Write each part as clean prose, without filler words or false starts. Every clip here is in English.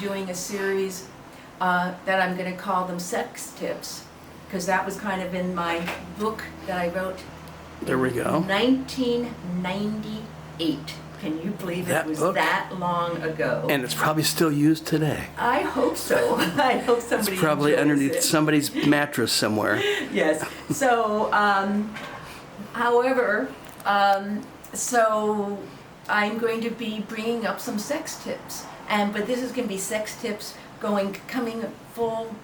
doing a series that I'm going to call them sex tips, because that was kind of in my book that I wrote. There we go. 1998. Can you believe That it was book? that long ago? And it's probably still used today. I hope so. I hope somebody It's probably enjoys underneath it. somebody's mattress somewhere. Yes. So, however, so I'm going to be bringing up some sex tips, but this is going to be sex tips coming full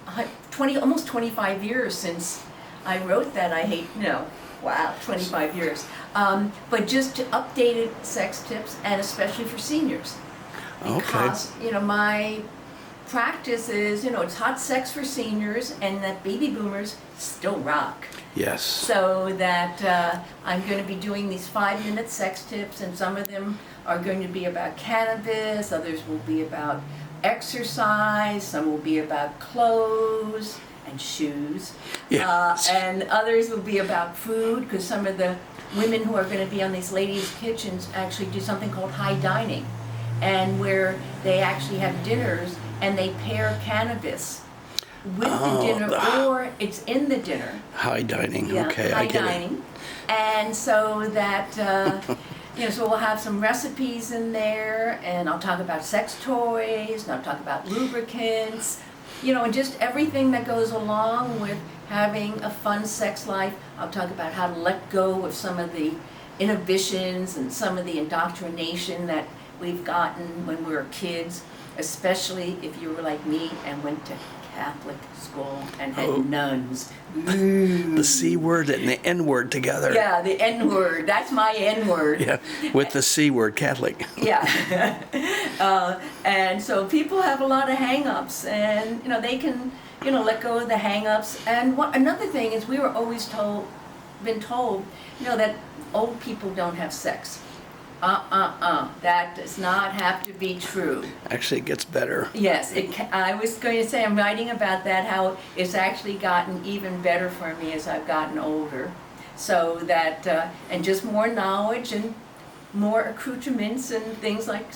20, almost 25 years since I wrote that. 25 years. But just updated sex tips, and especially for seniors, because my practice is it's hot sex for seniors, and that baby boomers still rock. Yes. So that I'm going to be doing these 5-minute sex tips, and some of them are going to be about cannabis, others will be about exercise, some will be about clothes and shoes, Yes. and others will be about food, because some of the women who are going to be on these ladies' kitchens actually do something called high dining, and where they actually have dinners and they pair cannabis with the dinner, or it's in the dinner. High dining. Yeah, Okay, high I get dining. it. And so that, so we'll have some recipes in there, and I'll talk about sex toys, and I'll talk about lubricants, and just everything that goes along with having a fun sex life. I'll talk about how to let go of some of the inhibitions and some of the indoctrination that we've gotten when we were kids, especially if you were like me and went to Catholic school and had nuns. The C word and the N word together. Yeah, the N word. That's my N word. Yeah, with the C word, Catholic. Yeah. And so people have a lot of hang-ups, and they can let go of the hang-ups. And another thing is, we were always been told that old people don't have sex. That does not have to be true. Actually, it gets better. Yes, I was going to say, I'm writing about that, how it's actually gotten even better for me as I've gotten older. So that, and just more knowledge and more accoutrements and things like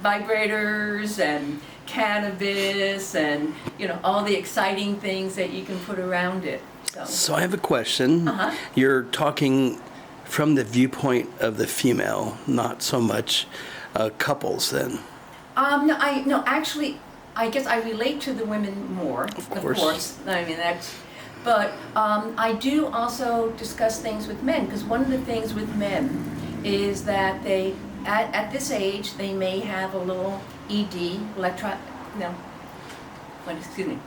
vibrators and cannabis and, all the exciting things that you can put around it. So I have a question. You're talking from the viewpoint of the female, not so much couples then. No, actually, I guess I relate to the women more. Of course. I mean, but I do also discuss things with men, because one of the things with men is that they, at this age, they may have a little ED, excuse me.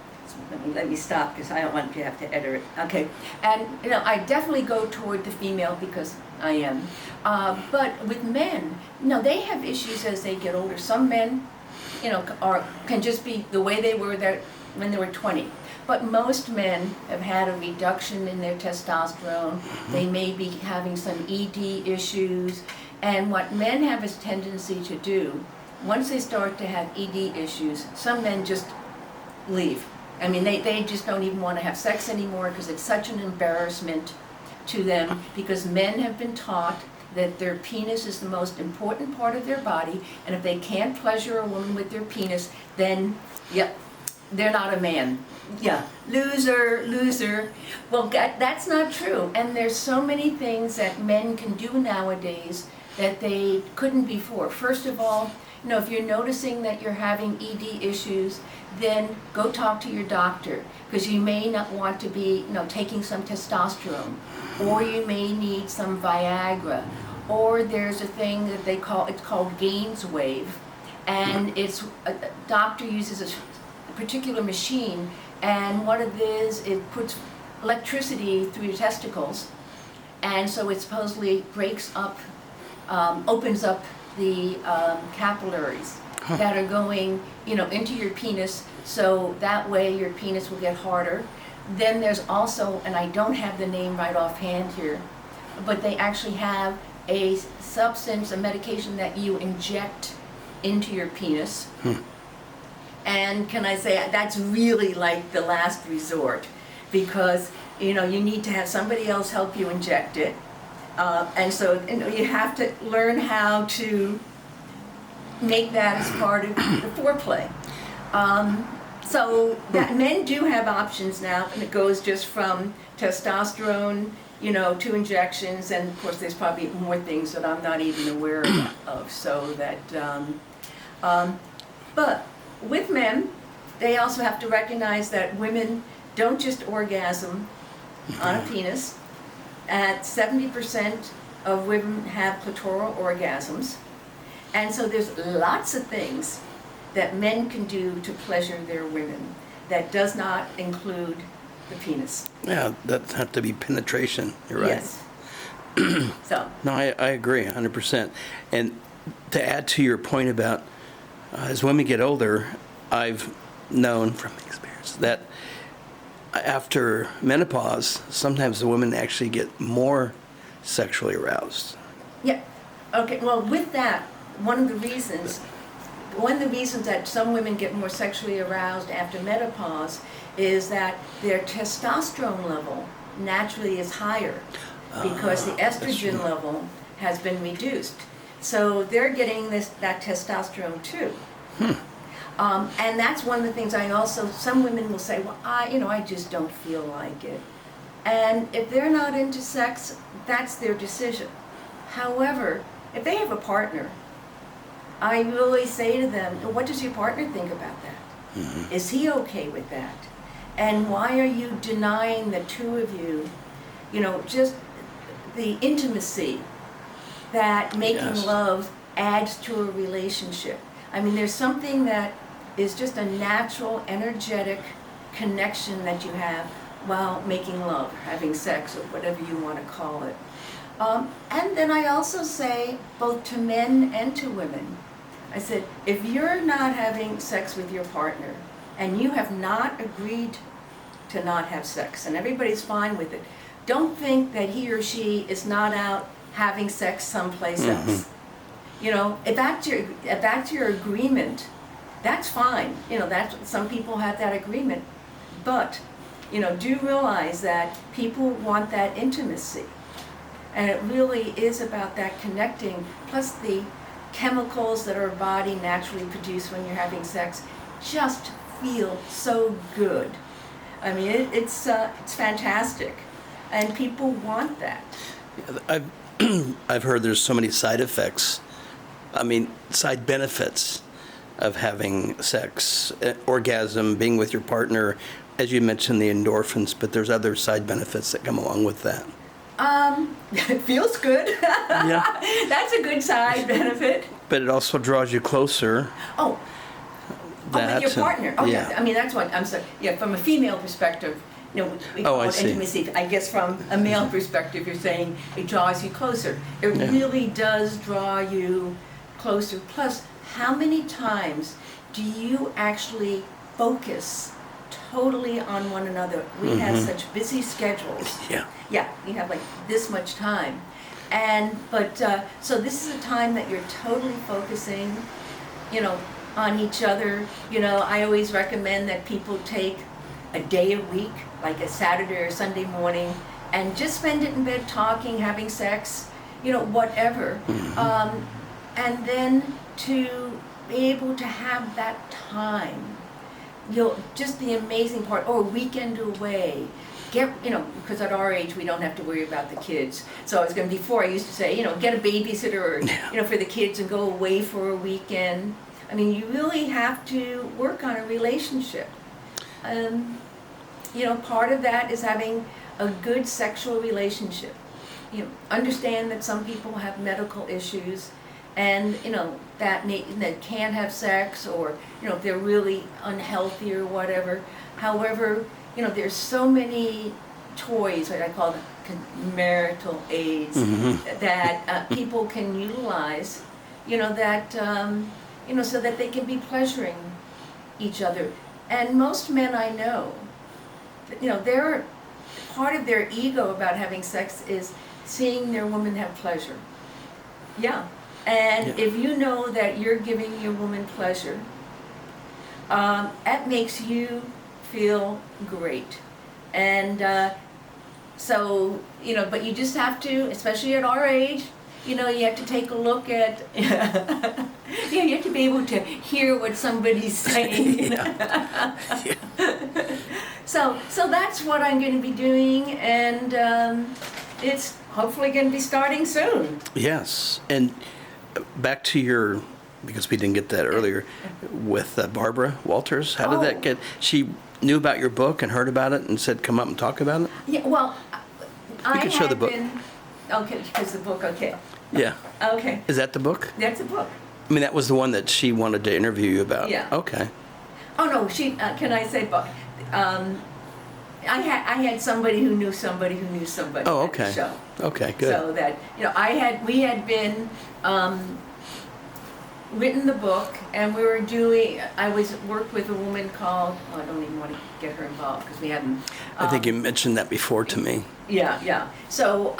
Let me stop, because I don't want you to have to edit it. Okay, and I definitely go toward the female because I am. But with men, they have issues as they get older. Some men, can just be the way they were when they were 20. But most men have had a reduction in their testosterone. They may be having some ED issues. And what men have a tendency to do, once they start to have ED issues, some men just leave. I mean, they just don't even want to have sex anymore, because it's such an embarrassment to them, because men have been taught that their penis is the most important part of their body, and if they can't pleasure a woman with their penis, then, they're not a man. Yeah, loser. Well, that's not true. And there's so many things that men can do nowadays that they couldn't before. First of all, if you're noticing that you're having ED issues, then go talk to your doctor, because you may not want to be, taking some testosterone, or you may need some Viagra, or there's a thing that it's called Gaines wave, and a doctor uses a particular machine, and what it is, it puts electricity through your testicles, and so it supposedly breaks up, opens up the capillaries that are going, into your penis, so that way your penis will get harder. Then there's also, and I don't have the name right offhand here, but they actually have a substance, a medication that you inject into your penis. And can I say, that's really like the last resort, because, you need to have somebody else help you inject it. And so, you have to learn how to make that as part of the foreplay. So that men do have options now, and it goes just from testosterone, to injections, and of course there's probably more things that I'm not even aware of. So that, but with men, they also have to recognize that women don't just orgasm on a penis. At 70% of women have clitoral orgasms, and so there's lots of things that men can do to pleasure their women that does not include the penis. Yeah, that have to be penetration. You're right. Yes. So. No, I agree 100%. And to add to your point about as women get older, I've known from experience that after menopause, sometimes the women actually get more sexually aroused. Yeah. Okay. Well, with that, one of the reasons that some women get more sexually aroused after menopause is that their testosterone level naturally is higher because the estrogen level has been reduced. So they're getting that testosterone too. And that's one of the things some women will say, well, I just don't feel like it. And if they're not into sex, that's their decision. However, if they have a partner, I really say to them, what does your partner think about that? Mm-hmm. Is he okay with that? And why are you denying the two of you, just the intimacy that making love adds to a relationship? I mean, there's something that is just a natural, energetic connection that you have while making love, having sex, or whatever you want to call it. And then I also say, both to men and to women, I said, if you're not having sex with your partner and you have not agreed to not have sex and everybody's fine with it, don't think that he or she is not out having sex someplace else. If that's your agreement, that's fine. Some people have that agreement, but do realize that people want that intimacy, and it really is about that connecting. Plus the chemicals that our body naturally produce when you're having sex just feel so good. I mean, it's fantastic, and people want that. I've heard there's so many side effects. I mean, side benefits of having sex, orgasm, being with your partner, as you mentioned, the endorphins, but there's other side benefits that come along with that. It feels good. Yeah. That's a good side benefit. But it also draws you closer. With your partner. Yeah. I mean, that's what I'm saying. Yeah, from a female perspective, we call it intimacy. I guess from a male perspective, you're saying it draws you closer. It really does draw you closer. Plus, how many times do you actually focus totally on one another? We have such busy schedules. Yeah, we have like this much time. So this is a time that you're totally focusing, on each other. I always recommend that people take a day a week, like a Saturday or Sunday morning, and just spend it in bed talking, having sex, whatever. And then to be able to have that time, just the amazing part, or a weekend away. Because at our age we don't have to worry about the kids. So before I used to say, get a babysitter, or, for the kids and go away for a weekend. I mean, you really have to work on a relationship. Part of that is having a good sexual relationship. Understand that some people have medical issues, and that can't have sex, or if they're really unhealthy or whatever. However, there's so many toys, what I call marital aids, that people can utilize, so that they can be pleasuring each other. And most men I know, they're part of their ego about having sex is seeing their woman have pleasure. Yeah. And if you know that you're giving your woman pleasure, that makes you feel great. And but you just have to, especially at our age, you know, you have to take a look at, yeah, you have to be able to hear what somebody's saying. Yeah. So that's what I'm going to be doing, and it's hopefully going to be starting soon. Yes, and back to your, because we didn't get that earlier, with Barbara Walters. How did that get? She knew about your book and heard about it and said, "Come up and talk about it." Yeah, well, I could show the book. Okay, because the book. Okay. Yeah. Okay. Is that the book? That's a book. I mean, that was the one that she wanted to interview you about. Yeah. Okay. Oh no, she. Can I say book? I had somebody who knew somebody who knew somebody. Oh, at the okay. show. Okay, good. So that, you know, we had been written the book, and we were doing. I worked with a woman called. I don't even want to get her involved because we haven't. I think you mentioned that before to me. Yeah. So,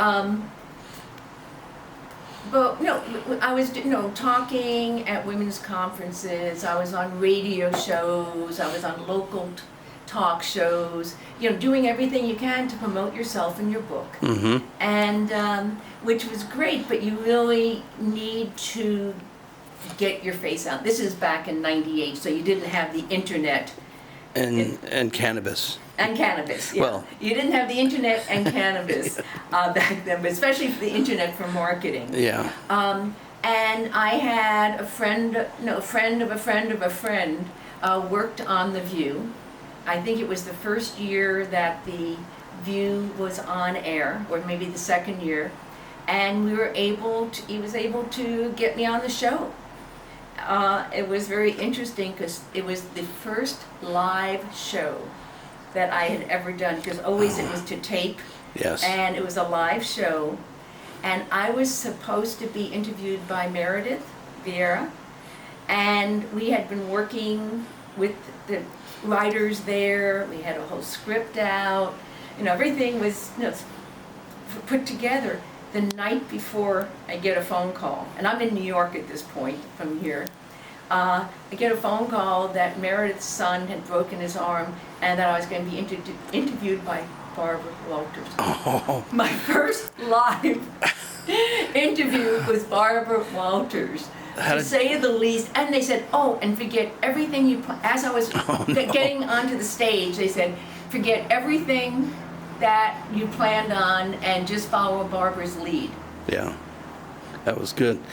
but no, I was, you know, talking at women's conferences. I was on radio shows. I was on local talk shows. You know, doing everything you can to promote yourself and your book. Mm-hmm. And which was great, but you really need to get your face out. This is back in '98, so you didn't have the internet. And cannabis. And cannabis, yeah. Well. You didn't have the internet and cannabis back then, but especially for the internet for marketing. Yeah. And I had a friend of a friend of a friend worked on The View. I think it was the first year that The View was on air, or maybe the second year, and he was able to get me on the show. It was very interesting because it was the first live show that I had ever done, because always it was to tape. Yes. And it was a live show, and I was supposed to be interviewed by Meredith Vieira, and we had been working with the writers there. We had a whole script out, you know, everything was, you know, put together. The night before, I get a phone call, and I'm in New York at this point from here. I get a phone call that Meredith's son had broken his arm, and that I was going to be interviewed by Barbara Walters. Oh. My first live interview was Barbara Walters, to say the least. And they said, "Oh, and forget everything you." As I was getting onto the stage, they said, "Forget everything that you planned on, and just follow Barbara's lead." Yeah, that was good. Well,